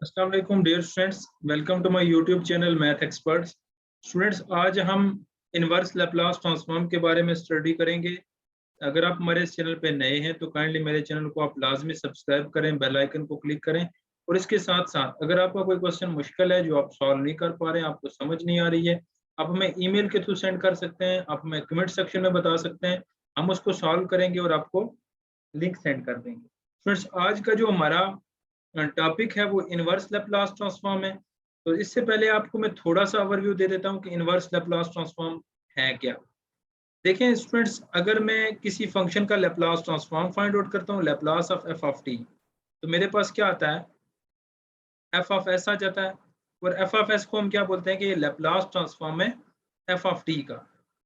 अस्सलाम वालेकुम dear students, welcome to my YouTube channel math experts. Students, आज हम इनवर्स लैप्लास ट्रांसफॉर्म के बारे में स्टडी करेंगे। अगर आप हमारे इस चैनल पे नए हैं तो काइंडली मेरे चैनल को आप लाजमी सब्सक्राइब करें, बेल आइकन को क्लिक करें। और इसके साथ साथ अगर आपका कोई क्वेश्चन मुश्किल है जो आप सॉल्व नहीं कर पा रहे हैं, आपको समझ नहीं आ रही है, आप हमें ईमेल के थ्रू सेंड कर सकते हैं, आप हमें कमेंट सेक्शन में बता सकते हैं। हम उसको सॉल्व करेंगे और आपको लिंक सेंड कर देंगे। फ्रेंड्स, आज का जो हमारा टॉपिक है वो इनवर्स लैप्लास ट्रांसफॉर्म है। तो इससे पहले आपको मैं थोड़ा सा ओवरव्यू दे देता हूँ कि इनवर्स लैप्लास ट्रांसफॉर्म है क्या। देखें स्टूडेंट्स, अगर मैं किसी फंक्शन का लैप्लास ट्रांसफॉर्म फाइंड आउट करता हूँ, Laplace of F of T, तो मेरे पास क्या आता है, एफ ऑफ एस आ जाता है। और एफ ऑफ एस को हम क्या बोलते हैं कि ये लैप्लास ट्रांसफॉर्म है एफ ऑफ टी का,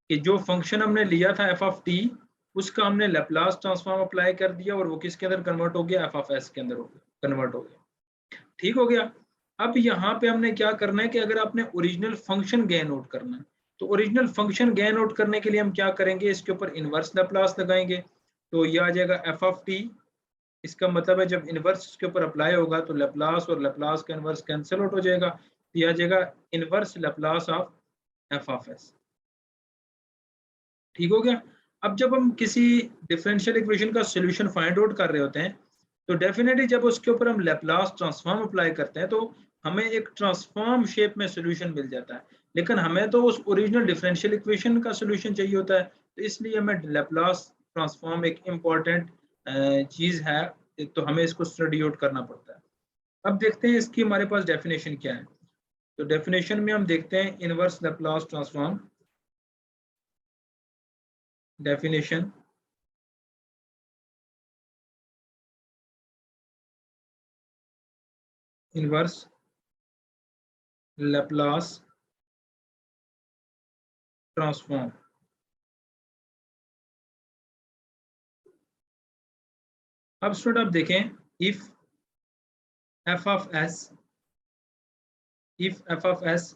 कि जो फंक्शन हमने लिया था एफ ऑफ टी, उसका हमने लैप्लास ट्रांसफॉर्म अप्लाई कर दिया और वो किसके अंदर कन्वर्ट हो गया, एफ ऑफ एस के अंदर हो गया, कन्वर्ट हो गया। ठीक हो गया। अब यहाँ पे हमने क्या करना है कि अगर आपने ओरिजिनल फंक्शन गेन आउट करना है, तो ओरिजिनल फंक्शन गेन आउट करने के लिए हम क्या करेंगे, इसके ऊपर इनवर्स लैप्लास लगाएंगे। तो ये आ जाएगा एफ ऑफ टी। इसका मतलब है जब इनवर्स इसके ऊपर अप्लाई होगा तो लैप्लास और लैप्लास का इनवर्स कैंसिल आउट हो जाएगा, तो ये आ जाएगा inverse Laplace of F of S. ठीक हो गया। अब जब हम किसी डिफरेंशियल इक्वेशन का सॉल्यूशन फाइंड आउट कर रहे होते हैं, तो डेफिनेटली जब उसके ऊपर हम लैप्लास ट्रांसफॉर्म अप्लाई करते हैं तो हमें एक ट्रांसफॉर्म शेप में सॉल्यूशन मिल जाता है। लेकिन हमें तो उस ओरिजिनल डिफरेंशियल इक्वेशन का सॉल्यूशन चाहिए होता है, तो इसलिए हमें लैप्लास ट्रांसफॉर्म एक इम्पॉर्टेंट चीज़ है। तो हमें इसको स्टडी आउट करना पड़ता है। अब देखते हैं इसकी हमारे पास डेफिनेशन क्या है। तो डेफिनेशन में हम देखते हैं inverse Laplace transform definition. Inverse Laplace transform. अब स्टूडेंट आप देखें, if F of S, if f of s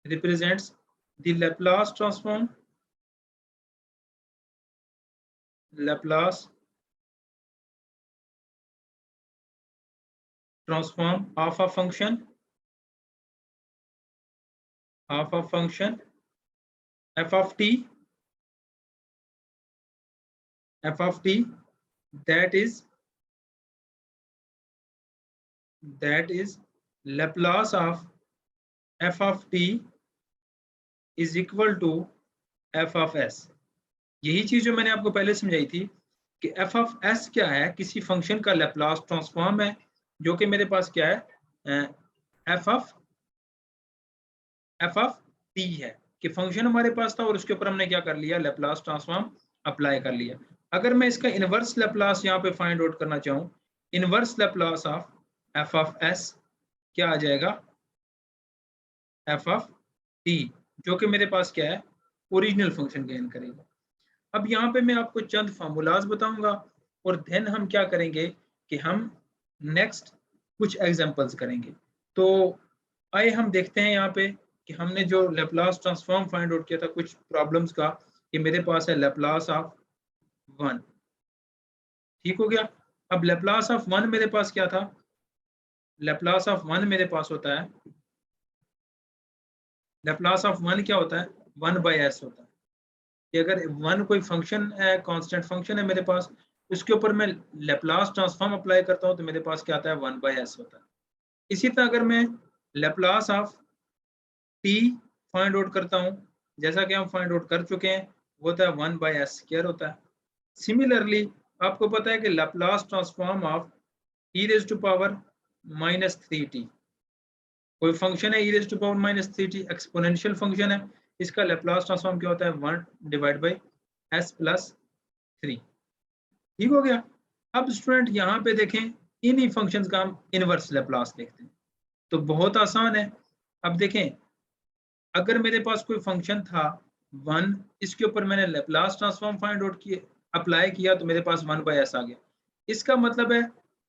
represents the Laplace transform of a function f of t that is Laplace of f of t is equal to f of s। यही चीज जो मैंने आपको पहले समझाई थी कि f of s क्या है, किसी फंक्शन का लैप्लास ट्रांसफॉर्म है, जो कि मेरे पास क्या है, f of t है, कि फंक्शन हमारे पास था और उसके ऊपर हमने क्या कर लिया, लैप्लास ट्रांसफॉर्म अप्लाई कर लिया। अगर मैं इसका इनवर्स लैप्लास यहाँ पे फाइंड आउट करना चाहूँ, inverse Laplace of f of s क्या आ जाएगा, f of t, जो कि मेरे पास क्या है, ओरिजिनल फंक्शन गेन करेगा। अब यहाँ पे मैं आपको चंद फार्मूलाज बताऊंगा और देन हम क्या करेंगे कि हम नेक्स्ट कुछ एग्जांपल्स करेंगे। तो आइए हम देखते हैं यहाँ पे कि हमने जो लैप्लास ट्रांसफॉर्म फाइंड आउट किया था कुछ प्रॉब्लम्स का, कि मेरे पास है लैप्लास ऑफ 1। ठीक हो गया। अब लैप्लास ऑफ 1 मेरे पास क्या था, लैप्लास ऑफ 1 मेरे पास होता है, लैप्लास ऑफ 1 क्या होता है, 1/s होता है। कि अगर 1 कोई फंक्शन है, कांस्टेंट फंक्शन है मेरे पास, उसके ऊपर मैं लैप्लास ट्रांसफॉर्म अप्लाई करता हूँ तो मेरे पास क्या आता है, 1/s होता है। इसी तरह अगर मैं Laplace of t find out करता हूँ, जैसा कि हम फाइंड आउट कर चुके हैं, वो होता है 1/s² होता है। सिमिलरली आपको पता है कि Laplace transform of e raise to power -3t, कोई फंक्शन है e raise to power -3t, exponential function है, इसका लैप्लास ट्रांसफॉर्म क्या होता है, 1/s+3। ठीक हो गया। अब स्टूडेंट यहाँ पे देखें, इन्हीं फंक्शंस का हम इनवर्स लैप्लास देखते हैं, तो बहुत आसान है। अब देखें, अगर मेरे पास कोई फंक्शन था 1, इसके ऊपर मैंने लैप्लास ट्रांसफॉर्म फाइंड आउट किए, अप्लाई किया, तो मेरे पास 1/s आ गया। इसका मतलब है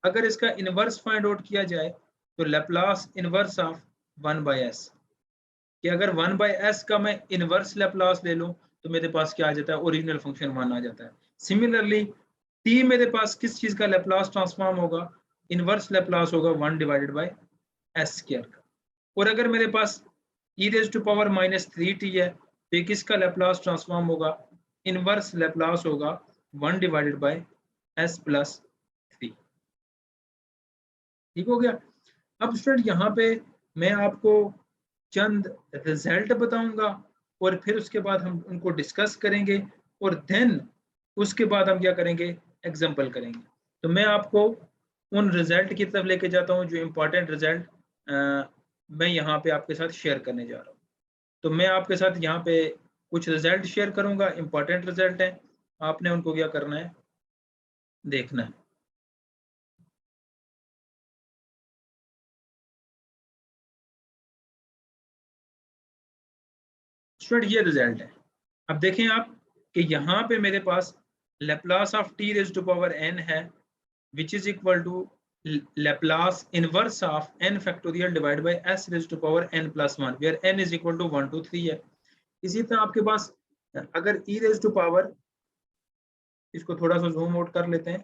अगर इसका इनवर्स फाइंड आउट किया जाए तो लैप्लास इनवर्स ऑफ 1/s, कि अगर 1/s का मैं इनवर्स लैप्लास ले लूं तो मेरे पास क्या आ जाता है, ओरिजिनल फंक्शन 1 आ जाता है। सिमिलरली t मेरे पास किस चीज का लैप्लास ट्रांसफॉर्म होगा, इनवर्स लैप्लास होगा 1 डिवाइडेड बाय s स्क्वायर का। और अगर मेरे पास e raise to power -3t है तो ये किसका लैप्लास ट्रांसफॉर्म होगा, इनवर्स लैप्लास होगा 1 डिवाइडेड बाय s प्लस 3। ठीक हो गया। अब स्टूडेंट यहाँ पे मैं आपको चंद रिजल्ट बताऊंगा और फिर उसके बाद हम उनको डिस्कस करेंगे और देन उसके बाद हम क्या करेंगे, एग्जाम्पल करेंगे। तो मैं आपको उन रिजल्ट की तरफ लेके जाता हूँ जो इम्पोर्टेंट रिजल्ट मैं यहाँ पे आपके साथ शेयर करने जा रहा हूँ। तो मैं आपके साथ यहाँ पे कुछ रिजल्ट शेयर करूंगा, इम्पोर्टेंट रिजल्ट है, आपने उनको क्या करना है, देखना है। स्टूडेंट ये रिजल्ट है। अब देखें आप कि यहाँ पे मेरे पास Laplace of t raise to power n है which is equal to Laplace inverse of n factorial divide by s raise to power n plus 1 where n is equal to 1 to 3 है। इसी तरह आपके पास अगर e रेज़ टू पावर, इसको थोड़ा सा zoom out कर लेते हैं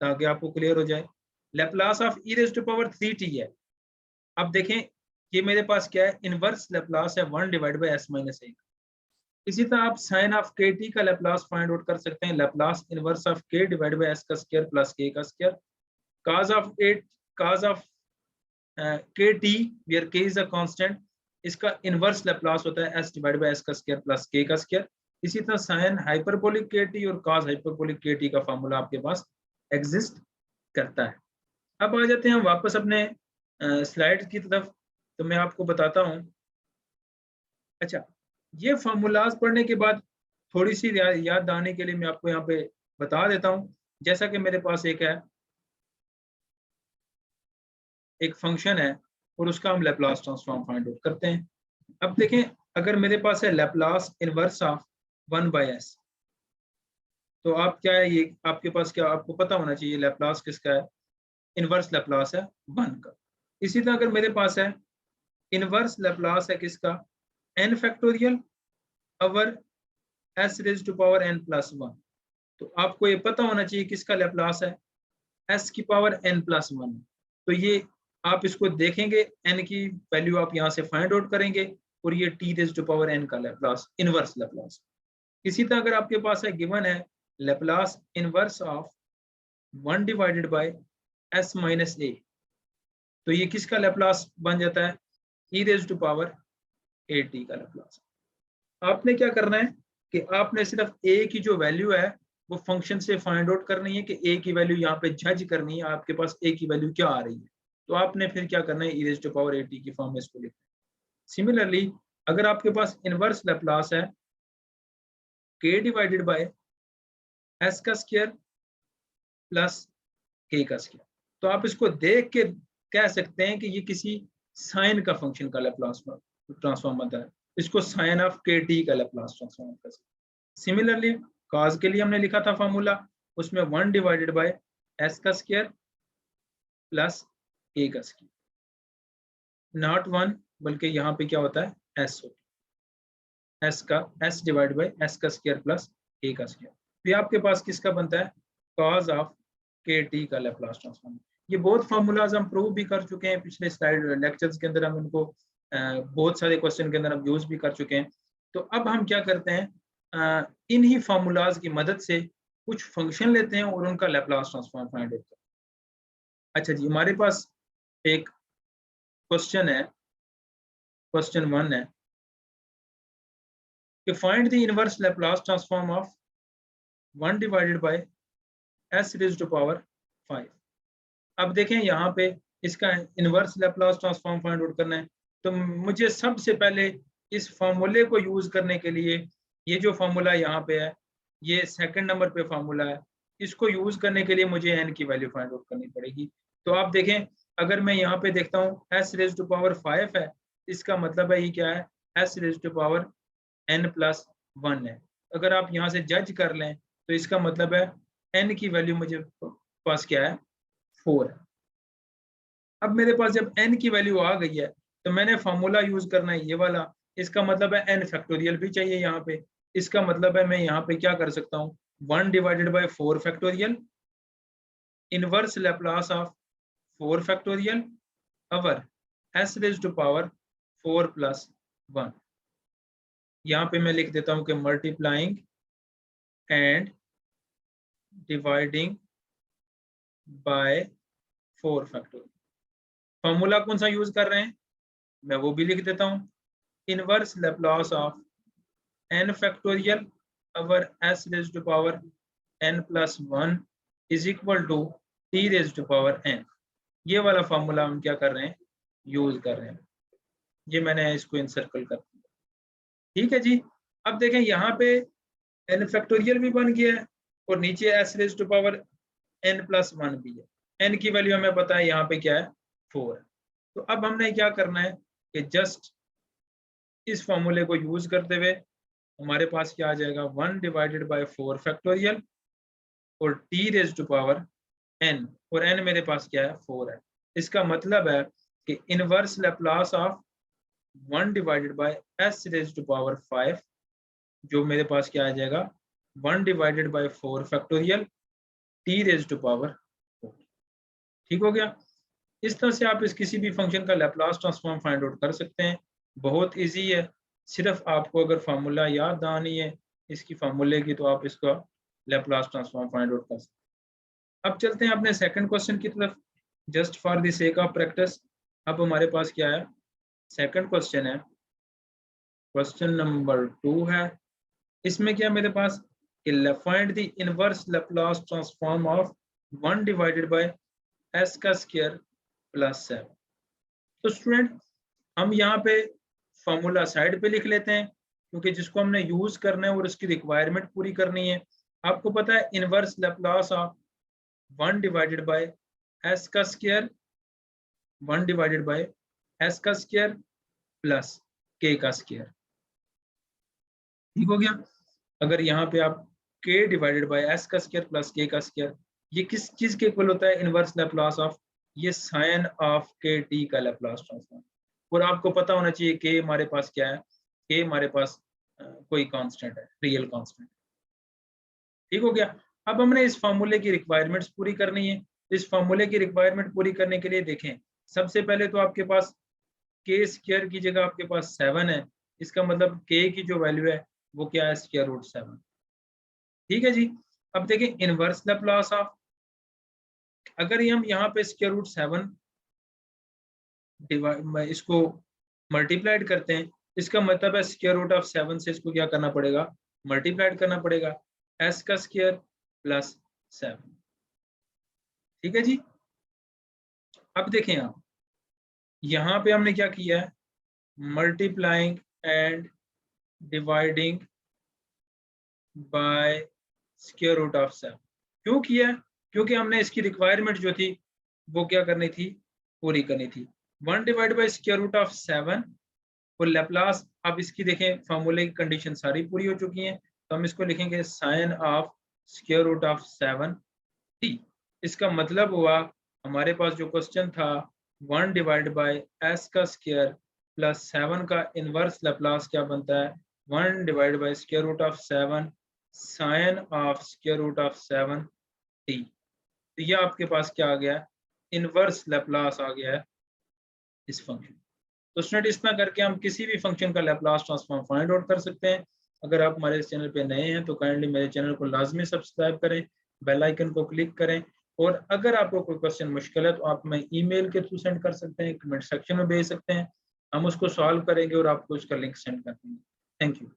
ताकि आपको क्लियर हो जाए, Laplace of e raise to power 3t है। अब देखें ये मेरे पास क्या है, इनवर्स लैप्लास है 1 डिवाइड बाय s माइनस 1। इसी तरह आप साइन ऑफ के टी का लैप्लास फाइंड आउट कर सकते हैं, लैप्लास इनवर्स ऑफ के डिवाइड बाय एस का स्क्वायर प्लस के का स्क्वायर। काज ऑफ के टी वेयर के इज अ कांस्टेंट, इसका इनवर्स लैप्लास होता है एस डिवाइड बाय एस का स्क्वायर प्लस के का स्क्वायर। इसी तरह साइन हाइपरबोलिक के टी और काज हाइपरबोलिक के टी का फार्मूला आपके पास एग्जिस्ट करता है। अब आ जाते हैं हम वापस अपने स्लाइड की तरफ। तो मैं आपको बताता हूँ, अच्छा ये फार्मूलाज पढ़ने के बाद थोड़ी सी याद आने के लिए मैं आपको यहाँ पे बता देता हूँ। जैसा कि मेरे पास एक फंक्शन है और उसका हम लैप्लास ट्रांसफॉर्म फाइंड आउट करते हैं। अब देखें अगर मेरे पास है Laplace inverse of 1 by s, तो आप क्या है, ये आपके पास क्या आपको पता होना चाहिए लैप्लास किसका है, इनवर्स लैप्लास है 1 का। इसी तरह अगर मेरे पास है इनवर्स लैप्लास है किसका, n factorial over s raise to power n plus 1, तो आपको ये पता होना चाहिए किसका लैप्लास है, s की पावर n प्लस 1। तो ये आप इसको देखेंगे, n की वैल्यू आप यहाँ से फाइंड आउट करेंगे और ये t raise to power n का लैप्लास, इनवर्स लैप्लास। इसी तरह अगर आपके पास है गिवन है Laplace inverse of 1 divided by s minus a, तो ये किसका लैप्लास बन जाता है, e raise to power at का लैप्लास। आपने क्या करना है कि आपने सिर्फ a की जो वैल्यू है वो फंक्शन से फाइंड आउट करनी है कि a की वैल्यू यहाँ पे जज करनी है, आपके पास a की वैल्यू क्या आ रही है। तो आपने फिर क्या करना है, e raise to power at की फॉर्म में इसको लिखना है। सिमिलरली अगर आपके पास इनवर्स लैप्लास है k डिवाइडेड बाय s का स्क्वायर प्लस k का स्क्वायर, तो आप इसको देख के कह सकते हैं कि ये किसी साइन का फंक्शन का लैप्लास ट्रांसफॉर्म बनता है, इसको साइन ऑफ के टी का लैप्लास ट्रांसफॉर्म कर सकते हैं। सिमिलरली कॉज के लिए हमने लिखा था फॉर्मूला, उसमें 1 डिवाइडेड बाय s का स्क्वायर प्लस a का स्क्वायर, नॉट 1 बल्कि यहाँ पे क्या होता है s होता है, s डिवाइड बाय s का स्क्वायर प्लस a का स्क्वायर। फिर आपके पास किसका बनता है, कॉज ऑफ के टी का लैप्लास ट्रांसफॉर्म। ये बहुत फार्मूलाज हम प्रूव भी कर चुके हैं पिछले स्लाइड लेक्चर्स के अंदर, हम इनको बहुत सारे क्वेश्चन के अंदर हम यूज भी कर चुके हैं। तो अब हम क्या करते हैं, इन्हीं फार्मूलाज की मदद से कुछ फंक्शन लेते हैं और उनका लैप्लास ट्रांसफॉर्म फाइंड आउट करते हैं। अच्छा जी, हमारे पास एक क्वेश्चन है, क्वेश्चन 1 है कि find the inverse Laplace transform of 1 divided by s raise to power 5। अब देखें यहाँ पे इसका inverse Laplace transform find out करना है, तो मुझे सबसे पहले इस फॉर्मूले को यूज करने के लिए, ये जो फॉर्मूला यहाँ पे है ये सेकंड नंबर पे फॉर्मूला है, इसको यूज करने के लिए मुझे n की वैल्यू फाइंड आउट करनी पड़ेगी। तो आप देखें अगर मैं यहाँ पे देखता हूँ s रेज़ टू पावर 5 है, इसका मतलब है ये क्या है, s raise to power n plus 1 है। अगर आप यहाँ से जज कर लें तो इसका मतलब है n की वैल्यू मुझे पास क्या है, 4 है। अब मेरे पास जब n की वैल्यू आ गई है तो मैंने फार्मूला यूज करना है ये वाला, इसका मतलब है n फैक्टोरियल भी चाहिए यहाँ पे। इसका मतलब है मैं यहाँ पे क्या कर सकता हूँ, 1 divided by 4 factorial inverse Laplace of 4 factorial over s raise to power 4 plus 1। यहाँ पे मैं लिख देता हूँ कि multiplying and dividing by 4 factorial. Formula कौन सा यूज कर रहे हैं, मैं वो भी लिख देता हूँ। Inverse Laplace of n factorial over s raise to power n plus 1 is equal to t raise to power n। ये वाला फॉर्मूला हम क्या कर रहे हैं, यूज कर रहे हैं। ये मैंने इसको इनसर्कल कर दिया, ठीक है जी। अब देखें यहाँ पे n फैक्टोरियल भी बन गया है और नीचे s raise to power n plus 1 भी है। n की वैल्यू हमें पता है यहाँ पे क्या है, 4 है। तो अब हमने क्या करना है कि जस्ट इस फॉर्मूले को यूज करते हुए हमारे पास क्या आ जाएगा, 1 डिवाइडेड बाय 4 फैक्टोरियल और t raise to power n, और n मेरे पास क्या है, 4 है। इसका मतलब है कि inverse Laplace of 1 divided by s raise to power 5, जो मेरे पास क्या आ जाएगा, 1 divided by 4 factorial t raise to power 4। ठीक हो गया। इस तरह से आप इस किसी भी फंक्शन का लैप्लास ट्रांसफॉर्म फाइंड आउट कर सकते हैं। बहुत इजी है, सिर्फ आपको अगर फार्मूला याद आनी है इसकी फार्मूले की, तो आप इसका लैप्लास ट्रांसफॉर्म फाइंड आउट कर सकते हैं। अब चलते हैं अपने सेकंड क्वेश्चन की तरफ, just for the sake of practice. अब हमारे पास क्या है, सेकंड क्वेश्चन है, क्वेश्चन नंबर 2 है। इसमें क्या मेरे पास, find the inverse Laplace transform of 1 divided by s का स्क्वायर प्लस 7। तो स्टूडेंट हम यहाँ पे फॉर्मूला साइड पे लिख लेते हैं, क्योंकि जिसको हमने यूज करना है और उसकी रिक्वायरमेंट पूरी करनी है। आपको पता है inverse Laplace of 1 divided by s का स्क्वायर, 1 डिवाइडेड बाय s का स्क्वायर प्लस k का स्क्वायर। ठीक हो गया। अगर यहाँ पे आप k डिवाइडेड बाय s का स्क्वायर प्लस k का स्क्वायर, ये किस चीज के इक्वल होता है, इनवर्स लैप्लास ऑफ, ये साइन ऑफ के टी का लैप्लास ट्रांसफॉर्म। और आपको पता होना चाहिए के हमारे पास क्या है, के हमारे पास कोई कांस्टेंट है, रियल कांस्टेंट। ठीक हो गया। अब हमने इस फार्मूले की रिक्वायरमेंट्स पूरी करनी है। इस फार्मूले की रिक्वायरमेंट पूरी करने के लिए देखें, सबसे पहले तो आपके पास के स्क्वायर की जगह आपके पास 7 है। इसका मतलब के की जो वैल्यू है वो क्या है, स्क्वायर रूट 7। ठीक है जी। अब देखें इनवर्स लैप्लास ऑफ, अगर हम यहाँ पे स्क्वायर रूट 7 इसको मल्टीप्लाइड करते हैं, इसका मतलब है स्क्वायर रूट ऑफ 7 से इसको क्या करना पड़ेगा, मल्टीप्लाइड करना पड़ेगा, s का स्क्वायर प्लस 7। ठीक है जी। अब देखें आप, यहाँ पे हमने क्या किया है, multiplying and dividing by square root of 7 क्यों किया, क्योंकि हमने इसकी रिक्वायरमेंट जो थी वो क्या करनी थी, पूरी करनी थी। 1 divide by square root of 7 और लैप्लास, अब इसकी देखें फार्मूले की कंडीशन सारी पूरी हो चुकी हैं, तो हम इसको लिखेंगे sine of square root of 7 t। इसका मतलब हुआ हमारे पास जो क्वेश्चन था 1 डिवाइड बाय s का स्क्वायर प्लस 7 का इनवर्स लैप्लास क्या बनता है, 1 divide by square root of 7 sine of square root of 7 t। तो ये आपके पास क्या आ गया, इनवर्स लैप्लास आ गया है इस फंक्शन। तो स्टूडेंट इस तरह करके हम किसी भी फंक्शन का लैप्लास ट्रांसफॉर्म फाइंड आउट कर सकते हैं। अगर आप हमारे इस चैनल पे नए हैं तो काइंडली मेरे चैनल को लाजमी सब्सक्राइब करें, बेल आइकन को क्लिक करें, और अगर आपको कोई क्वेश्चन मुश्किल है तो आप हमें ईमेल के थ्रू सेंड कर सकते हैं, कमेंट सेक्शन में भेज सकते हैं, हम उसको सॉल्व करेंगे और आपको उसका लिंक सेंड कर देंगे। Thank you.